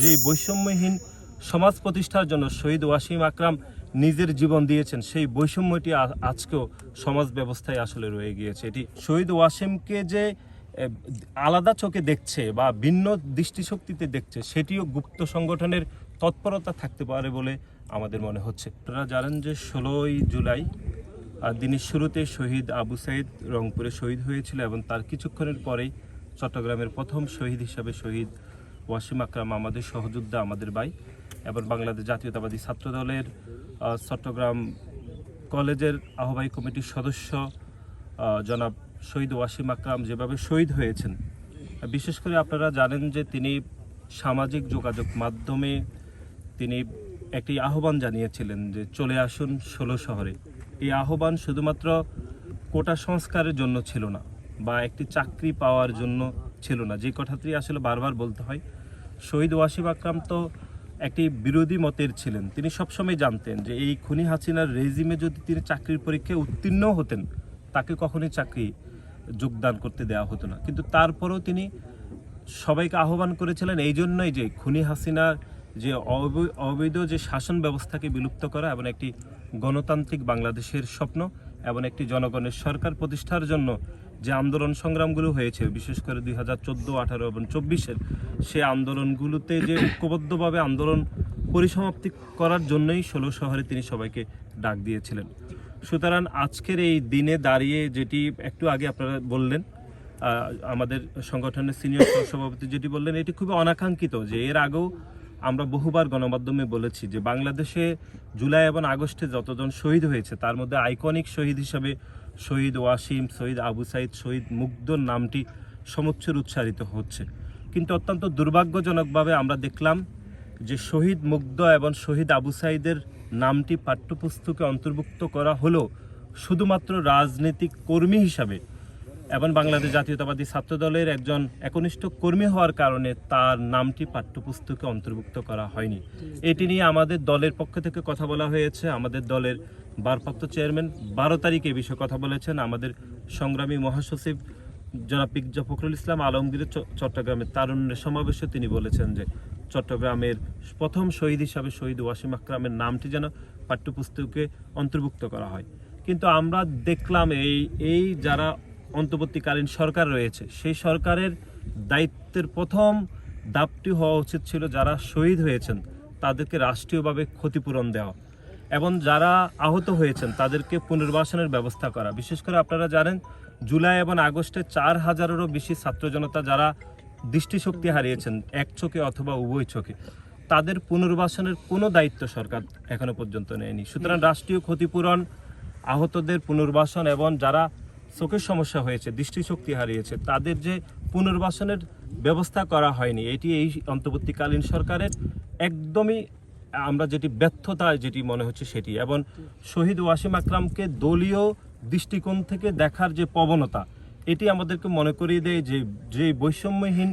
যে বৈষম্যহীন সমাজ প্রতিষ্ঠার জন্য শহীদ ওয়াসিম আকরাম নিজের জীবন দিয়েছেন, সেই বৈষম্যটি আজকেও সমাজ ব্যবস্থায় আসলে রয়ে গিয়েছে। এটি শহীদ ওয়াসিমকে যে আলাদা চোখে দেখছে বা ভিন্ন দৃষ্টিশক্তিতে দেখছে, সেটিও গুপ্ত সংগঠনের তৎপরতা থাকতে পারে বলে আমাদের মনে হচ্ছে। আপনারা জানেন যে 16ই জুলাই দিনের শুরুতে শহীদ আবু সাইদ রংপুরে শহীদ হয়েছিল এবং তার কিছুক্ষণের পরেই চট্টগ্রামের প্রথম শহীদ হিসাবে শহীদ ওয়াসিম আকরাম আমাদের সহযোদ্ধা, আমাদের ভাই, এবং বাংলাদেশ জাতীয়তাবাদী ছাত্র দলের চট্টগ্রাম কলেজের আহ্বায়ক কমিটির সদস্য জনাব শহীদ ওয়াসিম আকরাম যেভাবে শহীদ হয়েছেন, বিশেষ করে আপনারা জানেন যে তিনি সামাজিক যোগাযোগ মাধ্যমে তিনি একটি আহ্বান জানিয়েছিলেন যে চলে আসুন 16 শহরে। এই আহ্বান শুধুমাত্র কোটা সংস্কারের জন্য ছিল না বা একটি চাকরি পাওয়ার জন্য ছিল না, যে কথাটি আসলে বারবার বলতে হয়। শহীদ ওয়াসিম আকরাম তো একটি বিরোধী মতের ছিলেন। তিনি সবসময় জানতেন যে এই খুনি হাসিনার রেজিমে যদি তিনি চাকরির পরীক্ষায় উত্তীর্ণ হতেন, তাকে কখনোই চাকরি যোগদান করতে দেওয়া হতো না। কিন্তু তারপরেও তিনি সবাইকে আহ্বান করেছিলেন এই জন্যই যে খুনি হাসিনার যে অবৈধ যে শাসন ব্যবস্থাকে বিলুপ্ত করা এবং একটি গণতান্ত্রিক বাংলাদেশের স্বপ্ন এবং একটি জনগণের সরকার প্রতিষ্ঠার জন্য যে আন্দোলন সংগ্রামগুলো হয়েছে, বিশেষ করে 2014, 18 এবং 24-এর সে আন্দোলনগুলোতে যে ঐক্যবদ্ধভাবে আন্দোলন পরিসমাপ্তি করার জন্যই 16 শহরে তিনি সবাইকে ডাক দিয়েছিলেন। সুতরাং আজকের এই দিনে দাঁড়িয়ে যেটি একটু আগে আপনারা বললেন, আমাদের সংগঠনের সিনিয়র সহসভাপতি যেটি বললেন, এটি খুবই অনাকাঙ্ক্ষিত। যে এর আগেও আমরা বহুবার গণমাধ্যমে বলেছি যে বাংলাদেশে জুলাই এবং আগস্টে যতজন শহীদ হয়েছে তার মধ্যে আইকনিক শহীদ হিসাবে শহীদ ওয়াসিম, শহীদ আবু সাইদ, শহীদ মুগ্ধর নামটি সমুচ্চর উচ্চারিত হচ্ছে। কিন্তু অত্যন্ত দুর্ভাগ্যজনকভাবে আমরা দেখলাম যে শহীদ মুগ্ধ এবং শহীদ আবু সাইদের নামটি পাঠ্যপুস্তকে অন্তর্ভুক্ত করা হলো শুধুমাত্র রাজনৈতিক কর্মী হিসাবে এবং বাংলাদেশ জাতীয়তাবাদী ছাত্র দলের একজন একনিষ্ঠ কর্মী হওয়ার কারণে তার নামটি পাঠ্যপুস্তকে অন্তর্ভুক্ত করা হয়নি। এটি নিয়ে আমাদের দলের পক্ষ থেকে কথা বলা হয়েছে। আমাদের দলের ভারপ্রাপ্ত চেয়ারম্যান 12 তারিখে এই বিষয়ে কথা বলেছেন। আমাদের সংগ্রামী মহাসচিব জনাব পিকজা ফখরুল ইসলাম আলমগীরের চট্টগ্রামের তারুণ্যের সমাবেশে তিনি বলেছেন যে চট্টগ্রামের প্রথম শহীদ হিসাবে শহীদ ওয়াসিম আকরামের নামটি যেন পাঠ্যপুস্তকে অন্তর্ভুক্ত করা হয়। কিন্তু আমরা দেখলাম এই যারা অন্তর্বর্তীকালীন সরকার রয়েছে, সেই সরকারের দায়িত্বের প্রথম ধাপটি হওয়া উচিত ছিল যারা শহীদ হয়েছেন তাদেরকে রাষ্ট্রীয়ভাবে ক্ষতিপূরণ দেওয়া এবং যারা আহত হয়েছেন তাদেরকে পুনর্বাসনের ব্যবস্থা করা। বিশেষ করে আপনারা জানেন জুলাই এবং আগস্টে 4000-এরও বেশি ছাত্র জনতা যারা দৃষ্টিশক্তি হারিয়েছেন এক চোখে অথবা উভয় চোখে, তাদের পুনর্বাসনের কোনো দায়িত্ব সরকার এখনো পর্যন্ত নেয়নি। সুতরাং রাষ্ট্রীয় ক্ষতিপূরণ, আহতদের পুনর্বাসন এবং যারা চোখের সমস্যা হয়েছে, দৃষ্টিশক্তি হারিয়েছে, তাদের যে পুনর্বাসনের ব্যবস্থা করা হয়নি, এটি এই অন্তর্বর্তীকালীন সরকারের একদমই আমরা যেটি ব্যর্থতা যেটি মনে হচ্ছে সেটি। এবং শহীদ ওয়াসিম আকরামকে দলীয় দৃষ্টিকোণ থেকে দেখার যে প্রবণতা, এটি আমাদেরকে মনে করিয়ে দেয় যে বৈষম্যহীন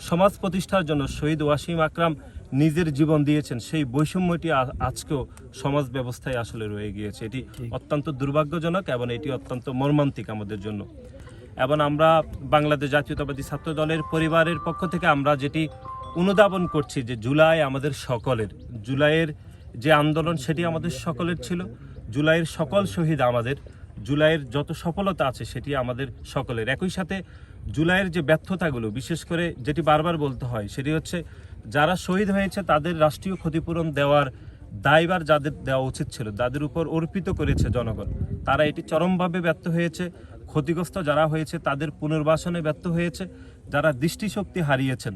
সমাজ প্রতিষ্ঠার জন্য শহীদ ওয়াসিম আকরাম নিজের জীবন দিয়েছেন, সেই বৈষম্যটি আজকেও সমাজ ব্যবস্থায় আসলে রয়ে গিয়েছে। এটি অত্যন্ত দুর্ভাগ্যজনক এবং এটি অত্যন্ত মর্মান্তিক আমাদের জন্য। এবং আমরা বাংলাদেশ জাতীয়তাবাদী ছাত্র দলের পরিবারের পক্ষ থেকে আমরা যেটি অনুধাবন করছি যে জুলাই আমাদের সকলের, জুলাইয়ের যে আন্দোলন সেটি আমাদের সকলের ছিল, জুলাইয়ের সকল শহীদ আমাদের, জুলাইয়ের যত সফলতা আছে সেটি আমাদের সকলের। একই সাথে জুলাইয়ের যে ব্যর্থতাগুলো, বিশেষ করে যেটি বারবার বলতে হয় সেটি হচ্ছে যারা শহীদ হয়েছে তাদের রাষ্ট্রীয় ক্ষতিপূরণ দেওয়ার দায়ভার যাদের দেওয়া উচিত ছিল, যাদের উপর অর্পিত করেছে জনগণ, তারা এটি চরমভাবে ব্যর্থ হয়েছে। ক্ষতিগ্রস্ত যারা হয়েছে তাদের পুনর্বাসনে ব্যর্থ হয়েছে, যারা দৃষ্টিশক্তি হারিয়েছেন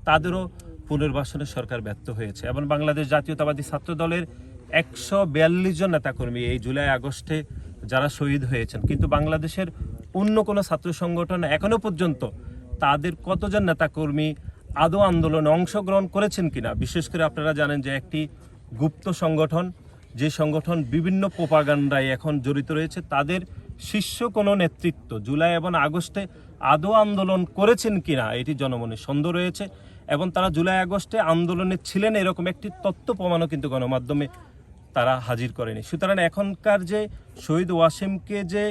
তাদেরও পুনর্বাসনে সরকার ব্যর্থ হয়েছে। এবং বাংলাদেশ জাতীয়তাবাদী ছাত্র দলের 142 জন নেতাকর্মী এই জুলাই আগস্টে যারা শহীদ হয়েছেন, কিন্তু বাংলাদেশের অন্য কোনো ছাত্র সংগঠন এখনো পর্যন্ত তাদের কতজন নেতাকর্মী আদৌ আন্দোলনে অংশগ্রহণ করেছেন কিনা। বিশেষ করে আপনারা জানেন যে একটি গুপ্ত সংগঠন, যে সংগঠন বিভিন্ন প্রোপাগান্ডায় এখন জড়িত রয়েছে, তাদের শীর্ষ কোনো নেতৃত্ব জুলাই এবং আগস্টে আদৌ আন্দোলন করেছেন কিনা এটি জনমনে সন্দেহ রয়েছে। এবং তারা জুলাই আগস্টে আন্দোলনে ছিলেন এরকম একটি তথ্য প্রমাণও কিন্তু গণমাধ্যমে তারা হাজির করেনি। সুতরাং এখনকার যে শহীদ ওয়াসিমকে যে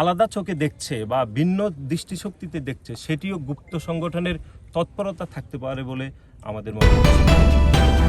আলাদা চোখে দেখছে বা ভিন্ন দৃষ্টিশক্তিতে দেখছে, সেটিও গুপ্ত সংগঠনের তৎপরতা থাকতে পারে বলে আমাদের মনে হচ্ছে।